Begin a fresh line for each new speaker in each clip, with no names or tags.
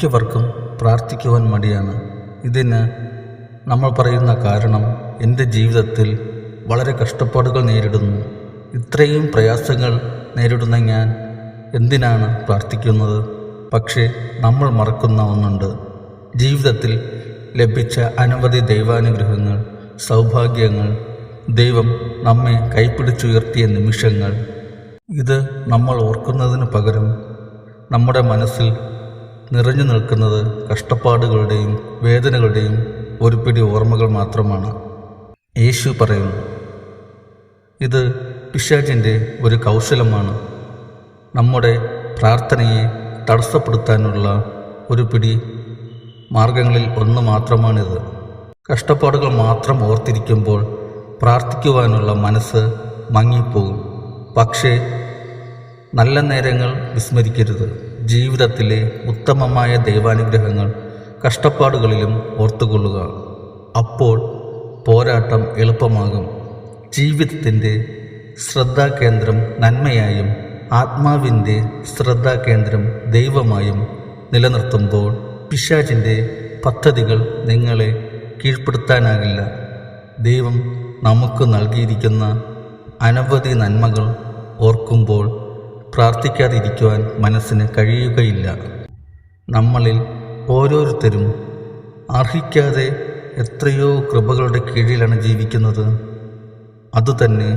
മിക്കവർക്കും പ്രാർത്ഥിക്കുവാൻ മടിയാണ്. ഇതിന് നമ്മൾ പറയുന്ന കാരണം, എൻ്റെ ജീവിതത്തിൽ വളരെ കഷ്ടപ്പാടുകൾ നേരിടുന്നു. ഇത്രയും പ്രയാസങ്ങൾ നേരിടുന്ന ഞാൻ എന്തിനാണ് പ്രാർത്ഥിക്കുന്നത്? പക്ഷേ നമ്മൾ മറക്കുന്ന ഒന്നുണ്ട്. ജീവിതത്തിൽ ലഭിച്ച അനവധി ദൈവാനുഗ്രഹങ്ങൾ, സൗഭാഗ്യങ്ങൾ, ദൈവം നമ്മെ കൈപ്പിടിച്ചുയർത്തിയ നിമിഷങ്ങൾ, ഇത് നമ്മൾ ഓർക്കുന്നതിന് പകരം നമ്മുടെ മനസ്സിൽ നിറഞ്ഞു നിൽക്കുന്നത് കഷ്ടപ്പാടുകളുടെയും വേദനകളുടെയും ഒരു പിടി ഓർമ്മകൾ മാത്രമാണ്. യേശു പറയുന്നു, ഇത് പിശാചിൻ്റെ ഒരു കൗശലമാണ്. നമ്മുടെ പ്രാർത്ഥനയെ തടസ്സപ്പെടുത്താനുള്ള ഒരു പിടി മാർഗങ്ങളിൽ ഒന്ന് മാത്രമാണിത്. കഷ്ടപ്പാടുകൾ മാത്രം ഓർത്തിരിക്കുമ്പോൾ പ്രാർത്ഥിക്കുവാനുള്ള മനസ്സ് മങ്ങിപ്പോകും. പക്ഷേ നല്ല നേരങ്ങൾ വിസ്മരിക്കരുത്. ജീവിതത്തിലെ ഉത്തമമായ ദൈവാനുഗ്രഹങ്ങൾ കഷ്ടപ്പാടുകളിലും ഓർത്തുകൊള്ളുക. അപ്പോൾ പോരാട്ടം എളുപ്പമാകും. ജീവിതത്തിൻ്റെ ശ്രദ്ധാകേന്ദ്രം നന്മയായും ആത്മാവിൻ്റെ ശ്രദ്ധാകേന്ദ്രം ദൈവമായും നിലനിർത്തുമ്പോൾ പിശാചിൻ്റെ പദ്ധതികൾ നിങ്ങളെ കീഴ്പ്പെടുത്താനാകില്ല. ദൈവം നമുക്ക് നൽകിയിരിക്കുന്ന അനവധി നന്മകൾ ഓർക്കുമ്പോൾ പ്രാർത്ഥിക്കാതിരിക്കുവാൻ മനസ്സിന് കഴിയുകയില്ല. നമ്മളിൽ ഓരോരുത്തരും അർഹിക്കാതെ എത്രയോ കൃപകളുടെ കീഴിലാണ് ജീവിക്കുന്നത്. അതുതന്നെ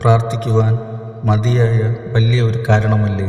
പ്രാർത്ഥിക്കുവാൻ മതിയായ വലിയ ഒരു കാരണമല്ലേ?